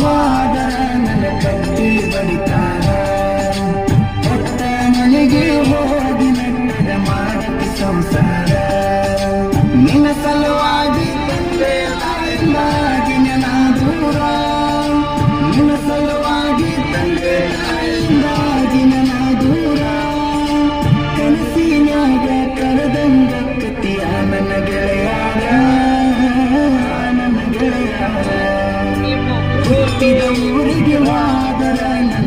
ಹೋದರ ನನ್ನ ಕಟ್ಟಿ ಬಡಿತಾರ ಹೊತ್ತ ಮನೆಗೆ ಹೋಗಿ ನನ್ನದ ಮಾಡಕ್ಕೆ ಸಂಸಾರ ನಿನ್ನ ಸಲುವಾಗಿ ತಂದೆ ತಾಯಿಗಾಗಿ ನನ್ನ ದೂರ ನಿನ್ನ ಸಲುವಾಗಿ ತಂದೆ ತಾಯಿಗಾಗಿ ನನ್ನ ದೂರ ಕನಸಿನ್ಯಾಗ ಕರೆದಂಗ ಕತಿಯ ನನ್ನ ಗೆಳೆಯಾರ ನನ್ನ ಗೆಳೆಯಾರ ಹುಟ್ಟಿದ ಊರಿಗೆ ಹೋದರ ನನ್ನ